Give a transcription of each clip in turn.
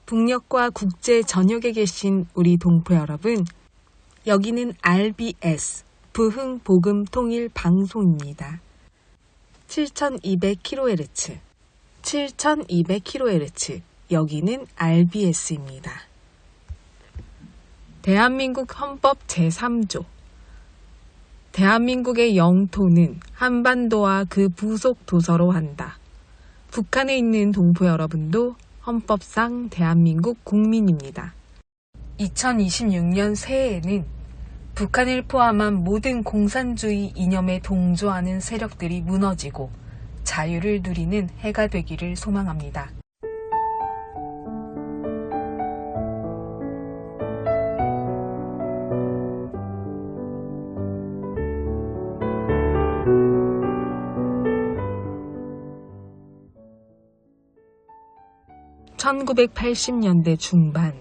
북녘과 국제 전역에 계신 우리 동포 여러분, 여기는 RBS 부흥복음통일방송입니다. 7200kHz, 7200kHz, 여기는 RBS입니다. 대한민국 헌법 제3조, 대한민국의 영토는 한반도와 그 부속 도서로 한다. 북한에 있는 동포 여러분도 헌법상 대한민국 국민입니다. 2026년 새해에는 북한을 포함한 모든 공산주의 이념에 동조하는 세력들이 무너지고 자유를 누리는 해가 되기를 소망합니다. (1980년대) 중반,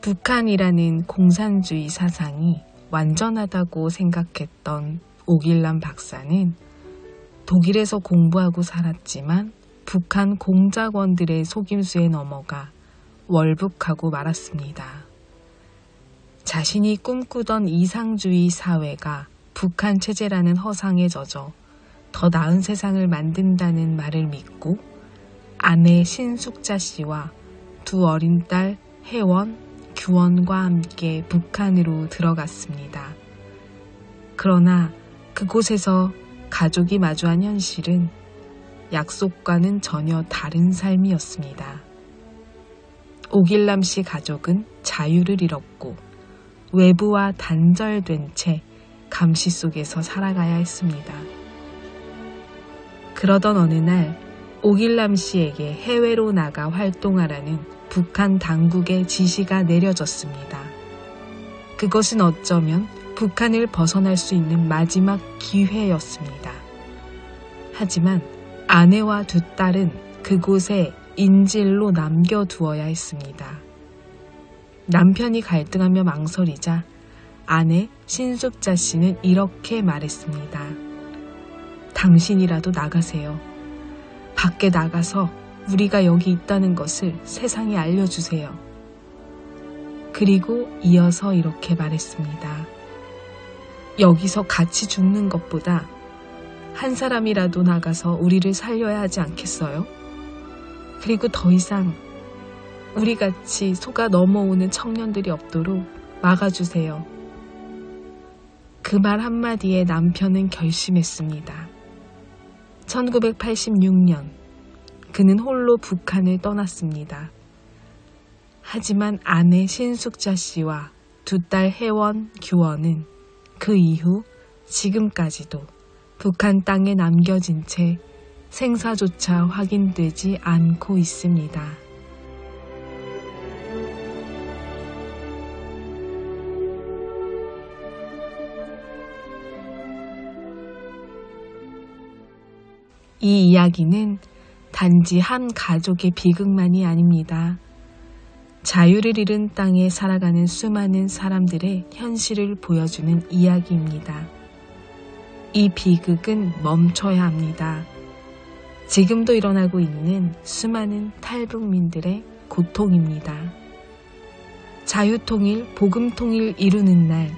북한이라는 공산주의 사상이 완전하다고 생각했던 오길남 박사는 독일에서 공부하고 살았지만 북한 공작원들의 속임수에 넘어가 월북하고 말았습니다. 자신이 꿈꾸던 이상주의 사회가 북한 체제라는 허상에 젖어 더 나은 세상을 만든다는 말을 믿고 아내 신숙자 씨와 두 어린 딸 혜원, 규원과 함께 북한으로 들어갔습니다. 그러나 그곳에서 가족이 마주한 현실은 약속과는 전혀 다른 삶이었습니다. 오길남 씨 가족은 자유를 잃었고 외부와 단절된 채 감시 속에서 살아가야 했습니다. 그러던 어느 날 오길남 씨에게 해외로 나가 활동하라는 북한 당국의 지시가 내려졌습니다. 그것은 어쩌면 북한을 벗어날 수 있는 마지막 기회였습니다. 하지만 아내와 두 딸은 그곳에 인질로 남겨두어야 했습니다. 남편이 갈등하며 망설이자 아내 신숙자 씨는 이렇게 말했습니다. 당신이라도 나가세요. 밖에 나가서 우리가 여기 있다는 것을 세상에 알려주세요. 그리고 이어서 이렇게 말했습니다. 여기서 같이 죽는 것보다 한 사람이라도 나가서 우리를 살려야 하지 않겠어요? 그리고 더 이상 우리같이 속아 넘어오는 청년들이 없도록 막아주세요. 그 말 한마디에 남편은 결심했습니다. 1986년 그는 홀로 북한을 떠났습니다. 하지만 아내 신숙자 씨와 두 딸 혜원, 규원은 그 이후 지금까지도 북한 땅에 남겨진 채 생사조차 확인되지 않고 있습니다. 이 이야기는 단지 한 가족의 비극만이 아닙니다. 자유를 잃은 땅에 살아가는 수많은 사람들의 현실을 보여주는 이야기입니다. 이 비극은 멈춰야 합니다. 지금도 일어나고 있는 수많은 탈북민들의 고통입니다. 자유통일, 복음통일 이루는 날,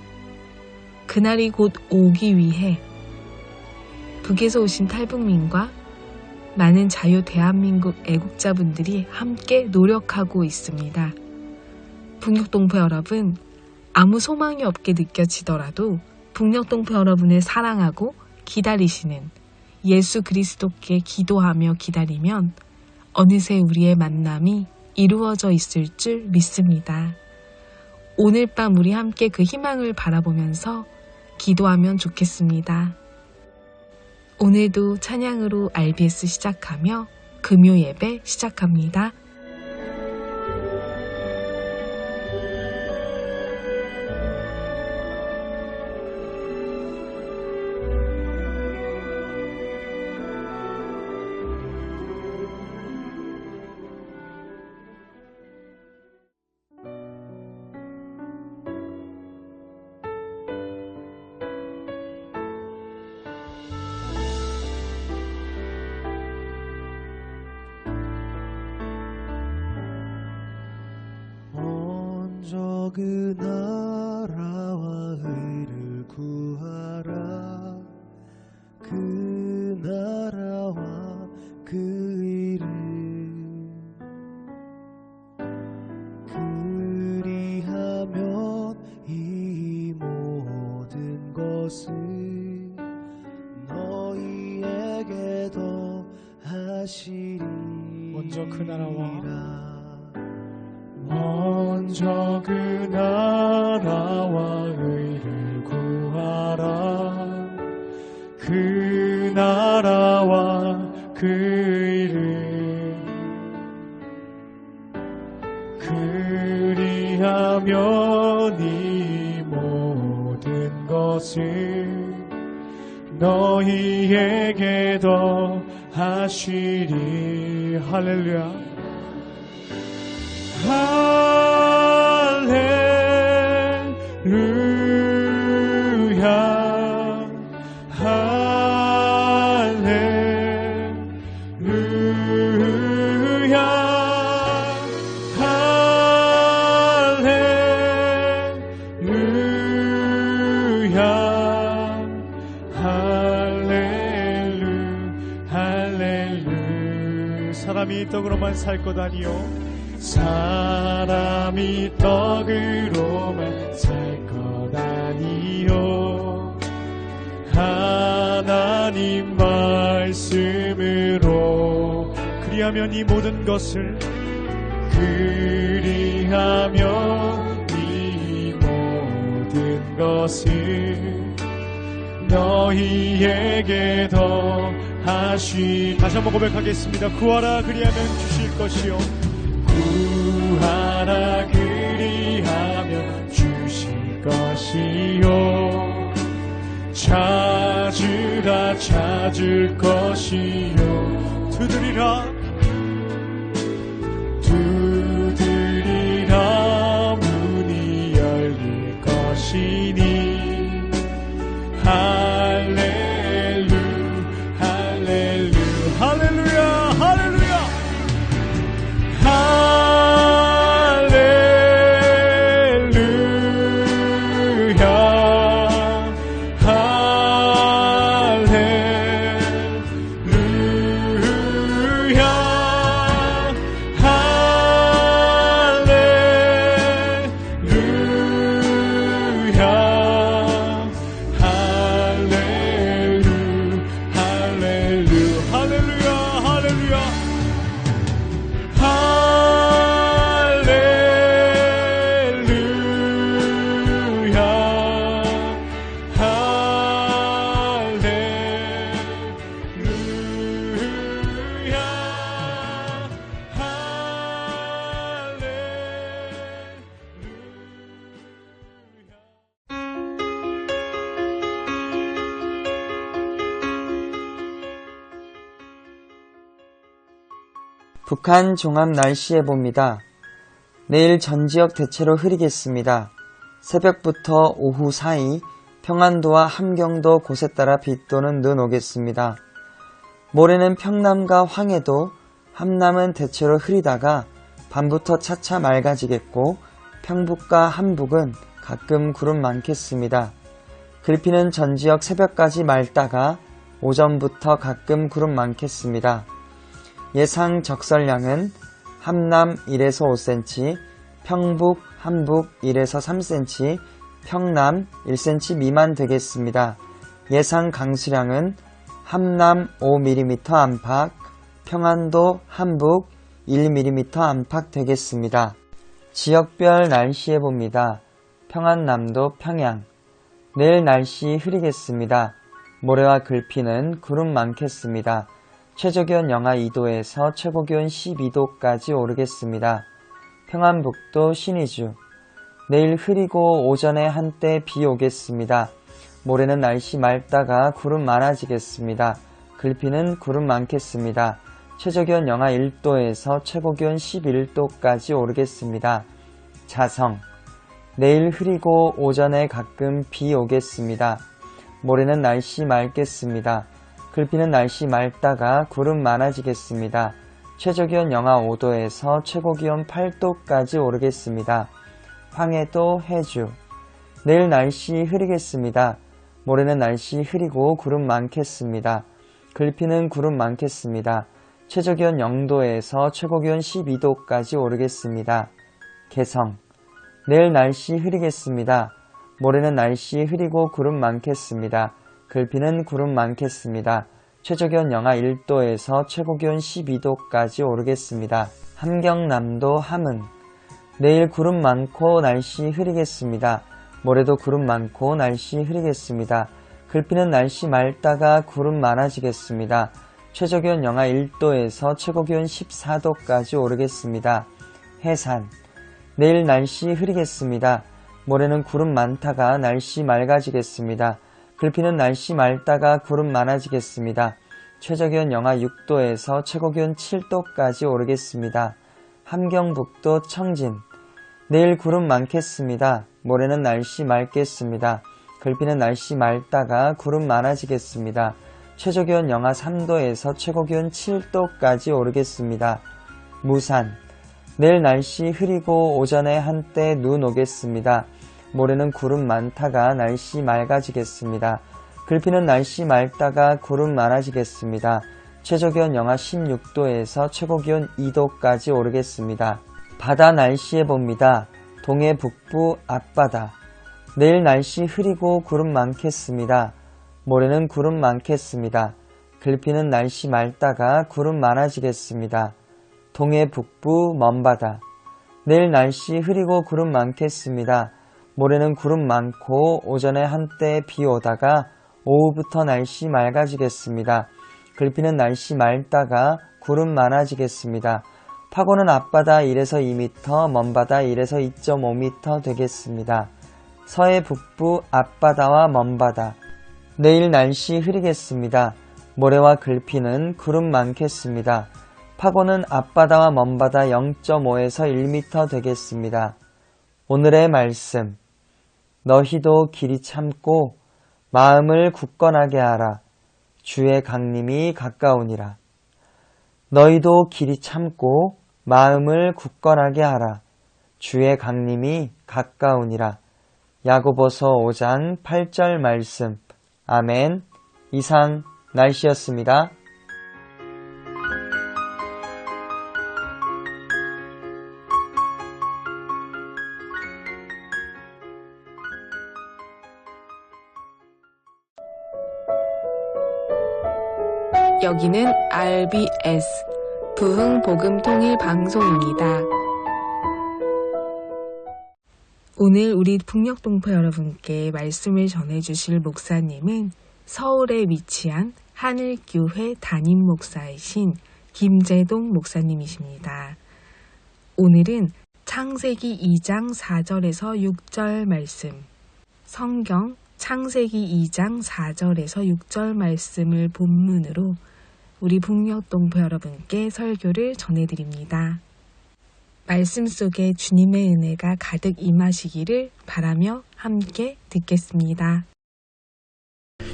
그날이 곧 오기 위해 북에서 오신 탈북민과 많은 자유 대한민국 애국자분들이 함께 노력하고 있습니다. 북녘동포 여러분, 아무 소망이 없게 느껴지더라도 북녘동포 여러분을 사랑하고 기다리시는 예수 그리스도께 기도하며 기다리면 어느새 우리의 만남이 이루어져 있을 줄 믿습니다. 오늘 밤 우리 함께 그 희망을 바라보면서 기도하면 좋겠습니다. 오늘도 찬양으로 RBS 시작하며 금요 예배 시작합니다. 그 나라와 의를 구하라. 그 나라와 그 의를 그리하면 이 모든 것을 너희에게 더하시리. 먼저 그 나라와 의를 구하라. 그 나라와 그 의를 그리하면 이 모든 것을 너희에게 더하시리. 할렐루야. 할렐루야. 할렐루야. 할렐루야. 사람이 떡으로만 살 것 아니요 사람이 떡으로만 살 것 아니요 하나님 말씀으로 그리하면 이 모든 것을 그리하면 이 모든 것을 너희에게 더하시. 다시 한번 고백하겠습니다. 구하라 그리하면 주실 것이요 구하라 그리하면 주실 것이요 찾으라 찾을 것이요 두드리라 문이 열릴 것이니 할렐루 할렐루 할렐루야 할렐루야 북한 종합 날씨 예보입니다. 내일 전 지역 대체로 흐리겠습니다. 새벽부터 오후 사이 평안도와 함경도 곳에 따라 비 또는 눈 오겠습니다. 모레는 평남과 황해도, 함남은 대체로 흐리다가 밤부터 차차 맑아지겠고 평북과 함북은 가끔 구름 많겠습니다. 글피는 전 지역 새벽까지 맑다가 오전부터 가끔 구름 많겠습니다. 예상 적설량은 함남 1에서 5cm, 평북, 함북 1에서 3cm, 평남 1cm 미만 되겠습니다. 예상 강수량은 함남 5mm 안팎, 평안도, 함북 1mm 안팎 되겠습니다. 지역별 날씨 예보입니다. 평안남도 평양, 내일 날씨 흐리겠습니다. 모레와 글피는 구름 많겠습니다. 최저기온 영하 2도에서 최고기온 12도까지 오르겠습니다. 평안북도 신의주, 내일 흐리고 오전에 한때 비 오겠습니다. 모레는 날씨 맑다가 구름 많아지겠습니다. 글피는 구름 많겠습니다. 최저기온 영하 1도에서 최고기온 11도까지 오르겠습니다. 자성, 내일 흐리고 오전에 가끔 비 오겠습니다. 모레는 날씨 맑겠습니다. 글피는 날씨 맑다가 구름 많아지겠습니다. 최저기온 영하 5도에서 최고기온 8도까지 오르겠습니다. 황해도 해주. 내일 날씨 흐리겠습니다. 모레는 날씨 흐리고 구름 많겠습니다. 글피는 구름 많겠습니다. 최저기온 0도에서 최고기온 12도까지 오르겠습니다. 개성. 내일 날씨 흐리겠습니다. 모레는 날씨 흐리고 구름 많겠습니다. 글피는 구름 많겠습니다. 최저기온 영하 1도에서 최고기온 12도까지 오르겠습니다. 함경남도 함흥. 내일 구름 많고 날씨 흐리겠습니다. 모레도 구름 많고 날씨 흐리겠습니다. 글피는 날씨 맑다가 구름 많아지겠습니다. 최저기온 영하 1도에서 최고기온 14도까지 오르겠습니다. 해산. 내일 날씨 흐리겠습니다. 모레는 구름 많다가 날씨 맑아지겠습니다. 글피는 날씨 맑다가 구름 많아지겠습니다. 최저기온 영하 6도에서 최고기온 7도까지 오르겠습니다. 함경북도 청진. 내일 구름 많겠습니다. 모레는 날씨 맑겠습니다. 글피는 날씨 맑다가 구름 많아지겠습니다. 최저기온 영하 3도에서 최고기온 7도까지 오르겠습니다. 무산. 내일 날씨 흐리고 오전에 한때 눈 오겠습니다. 모레는 구름 많다가 날씨 맑아지겠습니다. 글피는 날씨 맑다가 구름 많아지겠습니다. 최저기온 영하 16도에서 최고기온 2도까지 오르겠습니다. 바다 날씨 봅니다. 동해 북부 앞바다. 내일 날씨 흐리고 구름 많겠습니다. 모레는 구름 많겠습니다. 글피는 날씨 맑다가 구름 많아지겠습니다. 동해 북부 먼바다. 내일 날씨 흐리고 구름 많겠습니다. 모레는 구름 많고 오전에 한때 비 오다가 오후부터 날씨 맑아지겠습니다. 글피는 날씨 맑다가 구름 많아지겠습니다. 파고는 앞바다 1에서 2m, 먼바다 1에서 2.5m 되겠습니다. 서해 북부 앞바다와 먼바다. 내일 날씨 흐리겠습니다. 모레와 글피는 구름 많겠습니다. 파고는 앞바다와 먼바다 0.5에서 1m 되겠습니다. 오늘의 말씀. 너희도 길이 참고 마음을 굳건하게 하라. 주의 강림이 가까우니라. 너희도 길이 참고 마음을 굳건하게 하라. 주의 강림이 가까우니라. 야고보서 5장 8절 말씀. 아멘. 이상 날씨였습니다. 여기는 RBS 부흥복음통일방송입니다. 오늘 우리 북녘동포 여러분께 말씀을 전해주실 목사님은 서울에 위치한 하늘교회 담임 목사이신 김재동 목사님이십니다. 오늘은 창세기 2장 4절에서 6절 말씀, 성경 창세기 2장 4절에서 6절 말씀을 본문으로 우리 북녘동포 여러분께 설교를 전해드립니다. 말씀 속에 주님의 은혜가 가득 임하시기를 바라며 함께 듣겠습니다.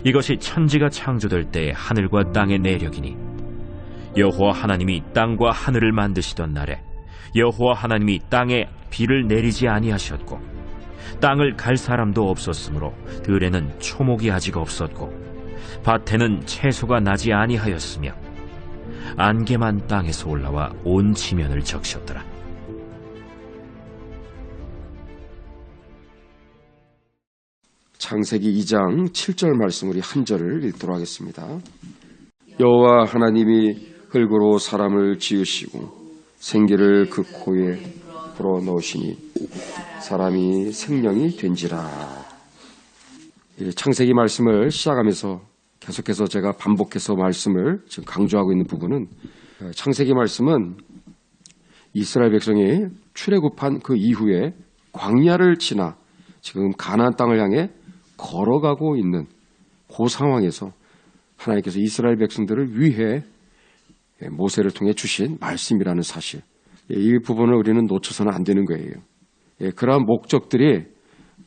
이것이 천지가 창조될 때의 하늘과 땅의 내력이니 여호와 하나님이 땅과 하늘을 만드시던 날에 여호와 하나님이 땅에 비를 내리지 아니하셨고 땅을 갈 사람도 없었으므로 들에는 초목이 아직 없었고 밭에는 채소가 나지 아니하였으며 안개만 땅에서 올라와 온 지면을 적셨더라. 창세기 2장 7절 말씀 우리 한 절을 읽도록 하겠습니다. 여호와 하나님이 흙으로 사람을 지으시고 생기를 그 코에 불어넣으시니 사람이 생명이 된지라. 창세기 말씀을 시작하면서 계속해서 제가 반복해서 말씀을 지금 강조하고 있는 부분은 창세기 말씀은 이스라엘 백성이 출애굽한 그 이후에 광야를 지나 지금 가나안 땅을 향해 걸어가고 있는 그 상황에서 하나님께서 이스라엘 백성들을 위해 모세를 통해 주신 말씀이라는 사실, 이 부분을 우리는 놓쳐서는 안 되는 거예요. 그러한 목적들이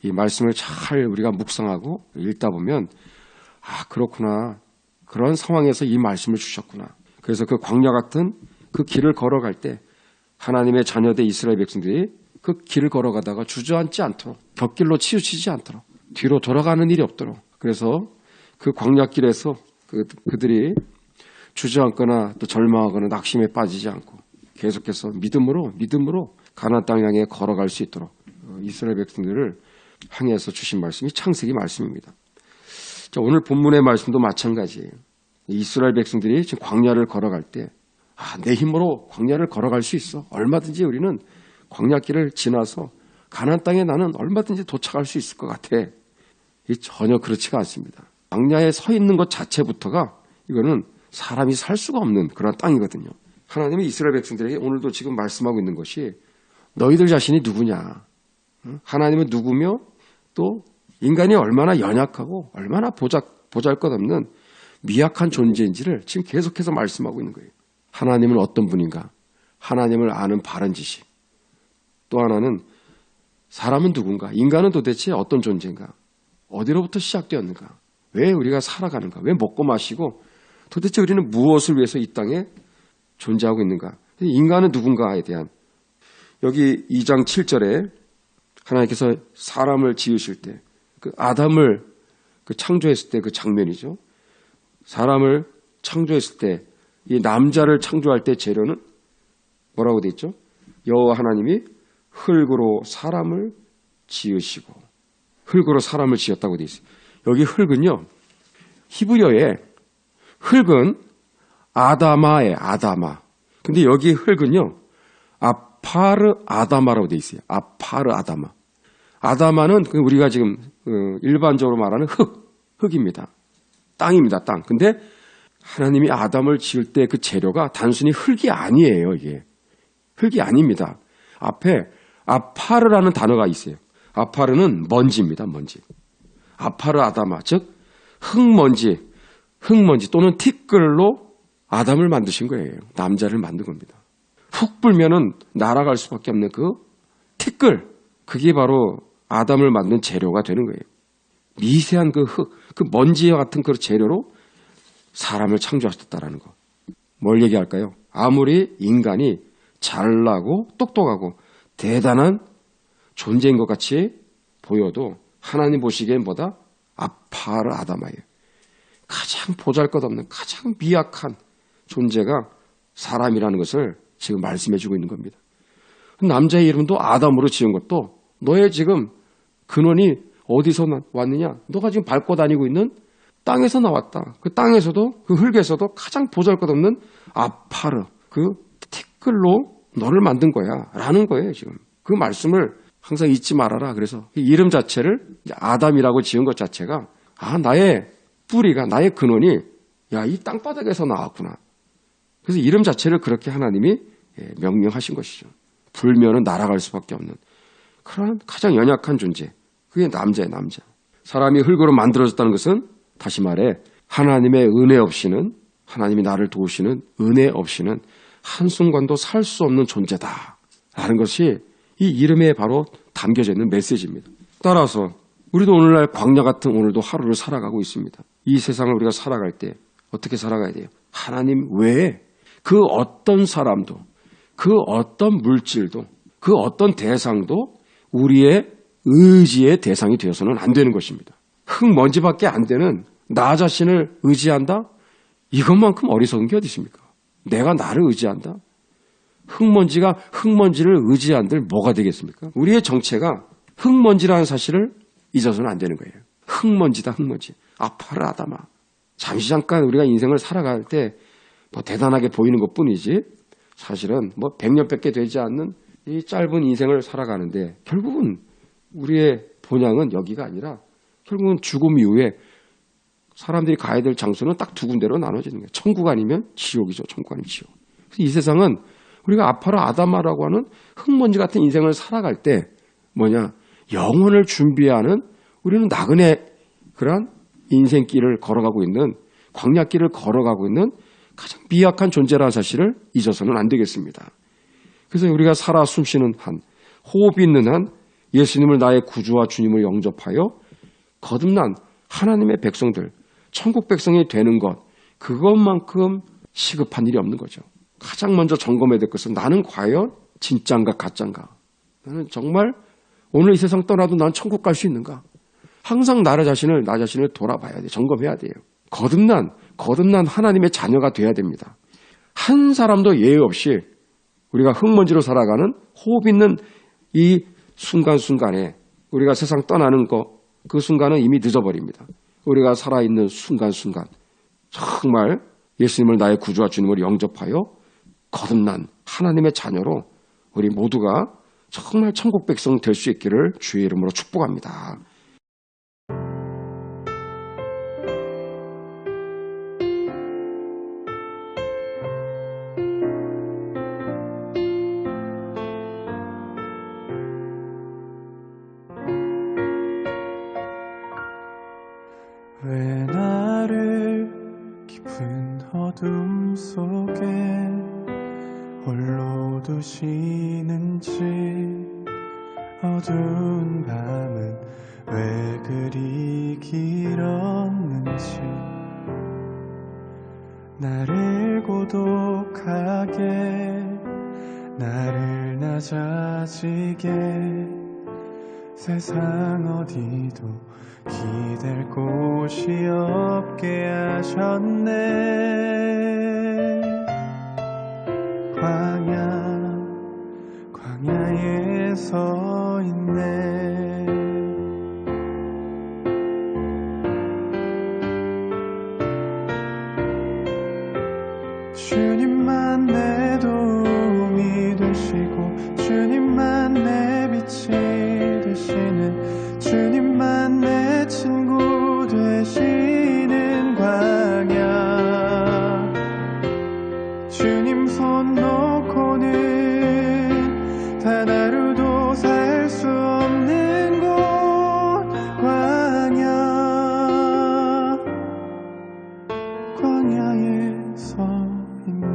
이 말씀을 잘 우리가 묵상하고 읽다 보면 그렇구나, 그런 상황에서 이 말씀을 주셨구나. 그래서 그 광야 같은 그 길을 걸어갈 때 하나님의 자녀된 이스라엘 백성들이 그 길을 걸어가다가 주저앉지 않도록, 곁길로 치우치지 않도록, 뒤로 돌아가는 일이 없도록. 그래서 그 광야길에서 그들이 주저앉거나 또 절망하거나 낙심에 빠지지 않고 계속해서 믿음으로 가나안 땅 향해 걸어갈 수 있도록 이스라엘 백성들을 향해서 주신 말씀이 창세기 말씀입니다. 자, 오늘 본문의 말씀도 마찬가지예요. 이스라엘 백성들이 지금 광야를 걸어갈 때 내 힘으로 광야를 걸어갈 수 있어. 얼마든지 우리는 광야길을 지나서 가나안 땅에 나는 얼마든지 도착할 수 있을 것 같아. 전혀 그렇지가 않습니다. 광야에 서 있는 것 자체부터가 이거는 사람이 살 수가 없는 그런 땅이거든요. 하나님이 이스라엘 백성들에게 오늘도 지금 말씀하고 있는 것이 너희들 자신이 누구냐. 하나님은 누구며 또 인간이 얼마나 연약하고 얼마나 보잘것없는 미약한 존재인지를 지금 계속해서 말씀하고 있는 거예요. 하나님은 어떤 분인가? 하나님을 아는 바른 지식. 또 하나는 사람은 누군가? 인간은 도대체 어떤 존재인가? 어디로부터 시작되었는가? 왜 우리가 살아가는가? 왜 먹고 마시고 도대체 우리는 무엇을 위해서 이 땅에 존재하고 있는가? 인간은 누군가에 대한 여기 2장 7절에 하나님께서 사람을 지으실 때 그 아담을 창조했을 때 그 장면이죠. 사람을 창조했을 때 이 남자를 창조할 때 재료는 뭐라고 돼 있죠? 여호와 하나님이 흙으로 사람을 지으시고 흙으로 사람을 지었다고 돼 있어요. 여기 흙은요. 히브리어에 흙은 아다마에 아다마. 근데 여기 흙은요. 아파르 아다마라고 돼 있어요. 아파르 아다마. 아다마는 우리가 지금 일반적으로 말하는 흙입니다. 땅입니다. 땅. 근데 하나님이 아담을 지을 때 그 재료가 단순히 흙이 아니에요. 이게 흙이 아닙니다. 앞에 아파르라는 단어가 있어요. 아파르는 먼지입니다. 먼지. 아파르 아다마, 즉 흙먼지 또는 티끌로 아담을 만드신 거예요. 남자를 만든 겁니다. 훅 불면은 날아갈 수밖에 없는 그 티끌, 그게 바로 아담을 만든 재료가 되는 거예요. 미세한 그 흙, 그 먼지와 같은 그 재료로 사람을 창조하셨다라는 거. 뭘 얘기할까요? 아무리 인간이 잘나고 똑똑하고 대단한 존재인 것 같이 보여도 하나님 보시기엔 뭐다? 아파르 아다마예요. 가장 보잘것없는 가장 미약한 존재가 사람이라는 것을 지금 말씀해주고 있는 겁니다. 남자의 이름도 아담으로 지은 것도 너의 지금 근원이 어디서 왔느냐? 너가 지금 밟고 다니고 있는 땅에서 나왔다. 그 땅에서도 그 흙에서도 가장 보잘것없는 아파르 그 티끌로 너를 만든 거야 라는 거예요. 지금 그 말씀을 항상 잊지 말아라. 그래서 이 이름 자체를 아담이라고 지은 것 자체가 나의 뿌리가 나의 근원이 이 땅바닥에서 나왔구나. 그래서 이름 자체를 그렇게 하나님이 명명하신 것이죠. 불면은 날아갈 수밖에 없는 그런 가장 연약한 존재. 그게 남자예요. 남자. 사람이 흙으로 만들어졌다는 것은 다시 말해 하나님의 은혜 없이는 하나님이 나를 도우시는 은혜 없이는 한순간도 살 수 없는 존재다 라는 것이 이 이름에 바로 담겨져 있는 메시지입니다. 따라서 우리도 오늘날 광야 같은 오늘도 하루를 살아가고 있습니다. 이 세상을 우리가 살아갈 때 어떻게 살아가야 돼요? 하나님 외에 그 어떤 사람도 그 어떤 물질도 그 어떤 대상도 우리의 의지의 대상이 되어서는 안 되는 것입니다. 흙먼지밖에 안 되는 나 자신을 의지한다? 이것만큼 어리석은 게 어디 있습니까? 내가 나를 의지한다? 흙먼지가 흙먼지를 의지한들 뭐가 되겠습니까? 우리의 정체가 흙먼지라는 사실을 잊어서는 안 되는 거예요. 흙먼지다 흙먼지. 아파르 아다마. 잠시 잠깐 우리가 인생을 살아갈 때 뭐 대단하게 보이는 것뿐이지 사실은 뭐 100년밖에 되지 않는 이 짧은 인생을 살아가는데 결국은 우리의 본향은 여기가 아니라 결국은 죽음 이후에 사람들이 가야 될 장소는 딱 두 군데로 나눠지는 거예요. 천국 아니면 지옥이죠. 천국 아니면 지옥. 그래서 이 세상은 우리가 아파르 아다마라고 하는 흙먼지 같은 인생을 살아갈 때 영혼을 준비하는 우리는 나그네 그런 인생길을 걸어가고 있는 광야길을 걸어가고 있는 가장 미약한 존재라는 사실을 잊어서는 안 되겠습니다. 그래서 우리가 살아 숨쉬는 한 호흡이 있는 한 예수님을 나의 구주와 주님을 영접하여 거듭난 하나님의 백성들 천국 백성이 되는 것 그것만큼 시급한 일이 없는 거죠. 가장 먼저 점검해야 될 것은 나는 과연 진짜인가 가짜인가 나는 정말 오늘 이 세상 떠나도 난 천국 갈 수 있는가? 항상 나 자신을 돌아봐야 돼. 점검해야 돼요. 거듭난 하나님의 자녀가 돼야 됩니다. 한 사람도 예외 없이 우리가 흙먼지로 살아가는 호흡 있는 이 순간순간에 우리가 세상 떠나는 그 순간은 이미 늦어버립니다. 우리가 살아있는 순간순간 정말 예수님을 나의 구주와 주님으로 영접하여 거듭난 하나님의 자녀로 우리 모두가 정말 천국 백성 될 수 있기를 주의 이름으로 축복합니다. 왜 나를 깊은 어둠 속에 홀로 두시는지 어두운 밤은 왜 그리 길었는지 나를 고독하게 나를 낮아지게 세상 어디도 기댈 곳이 없게 하셨네. 광야에 서 있네. 주님만 내 도움이 되시고 주님만 내 빛이 되시는 주님만 내 친구 되시는 광야 주님 손 놓고는 단 하루도 살 수 없는 곳 광야에 서 있네.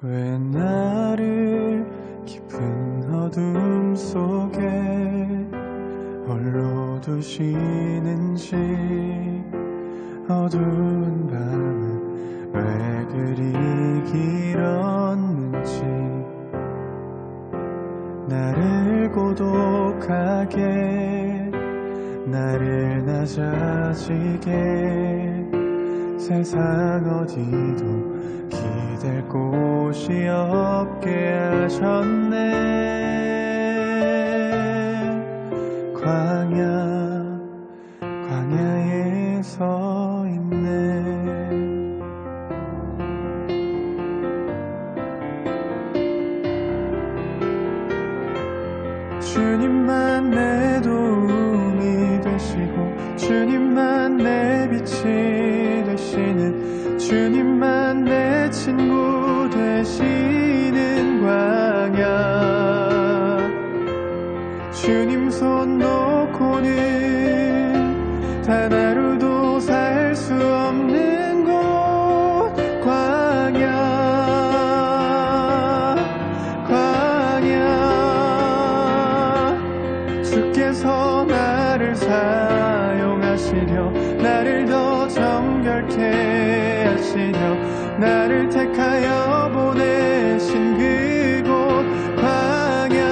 왜 나를 깊은 어둠 속에 홀로 두시는지 어두운 밤은 왜 그리 길었는지 나를 고독하게 나를 낮아지게 세상 어디도 기댈 곳이 없게 하셨네. 광야에 서 있네. 주님만 내 도움이 되시고 주님만 내 빛이 되시는 주님만 내 친구 되시는 광야 주님 손 놓고는 단 하루도 살 수 없는 곳 광야 주께서 나를 사용하시려 나를 더 정결케 하시려 나를 택하여 보내신 그곳 광야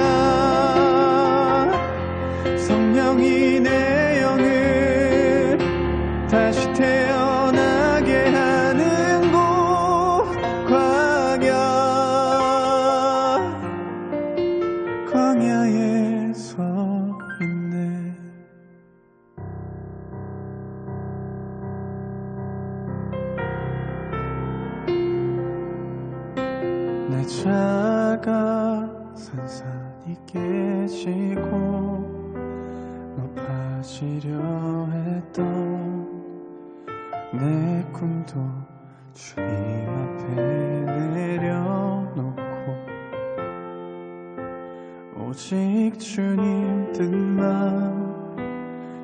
성령이 내 영을 다시 태어나게 하는 곳 광야에 서 있네. 내 자가 산산이 깨지고 높아지려 했던 내 꿈도 주님 앞에 내려놓고 오직 주님 뜻만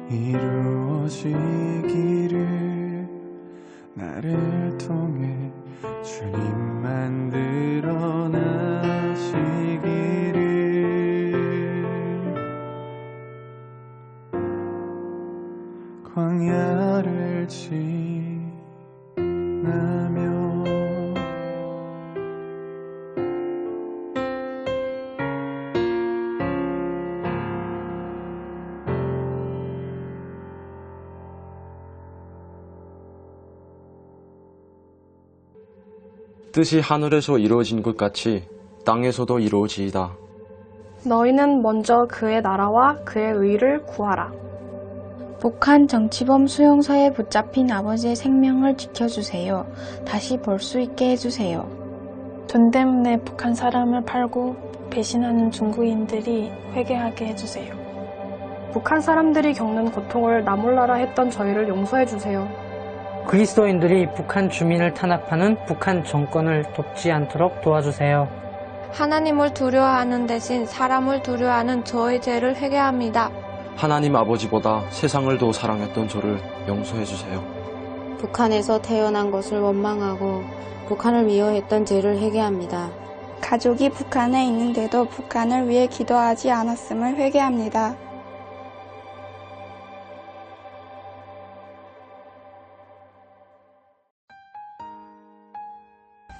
이루어지기를 나를 통해 주님만 드러나시기를 뜻이 하늘에서 이루어진 것 같이 땅에서도 이루어지이다. 너희는 먼저 그의 나라와 그의 의를 구하라. 북한 정치범 수용소에 붙잡힌 아버지의 생명을 지켜주세요. 다시 볼 수 있게 해주세요. 돈 때문에 북한 사람을 팔고 배신하는 중국인들이 회개하게 해주세요. 북한 사람들이 겪는 고통을 나 몰라라 했던 저희를 용서해주세요. 그리스도인들이 북한 주민을 탄압하는 북한 정권을 돕지 않도록 도와주세요. 하나님을 두려워하는 대신 사람을 두려워하는 저의 죄를 회개합니다. 하나님 아버지보다 세상을 더 사랑했던 저를 용서해 주세요. 북한에서 태어난 것을 원망하고 북한을 미워했던 죄를 회개합니다. 가족이 북한에 있는데도 북한을 위해 기도하지 않았음을 회개합니다.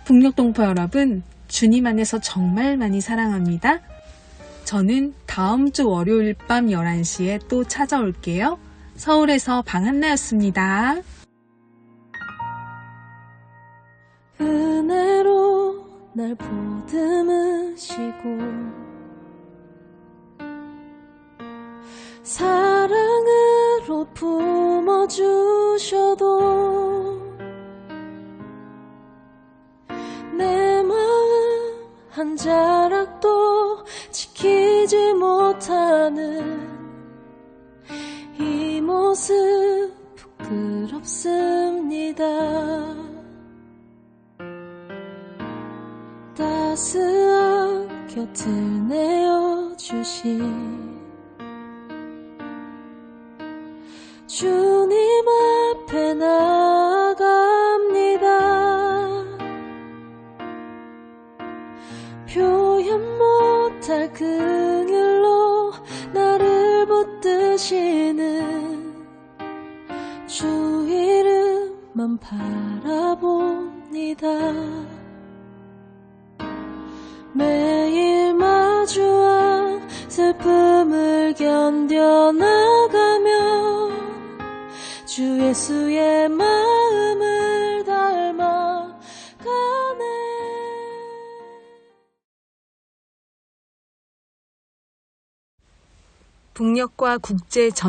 북녘동포 여러분, 주님 안에서 정말 많이 사랑합니다. 저는 다음 주 월요일 밤 11시에 또 찾아올게요. 서울에서 방한나였습니다. 은혜로 날 보듬으시고 사랑으로 품어주셔도 내 마음 한 자락도 지키지 못하는 이 모습 부끄럽습니다. 따스한 곁을 내어주신 주님 앞에 나갑니다. 표현 못할 긍휼로 나를 붙드시는 주 이름만 바라봅니다. 매일 마주한 슬픔을 견뎌나가며 주 예수의 마음을 닮아가네. 북녘과 국제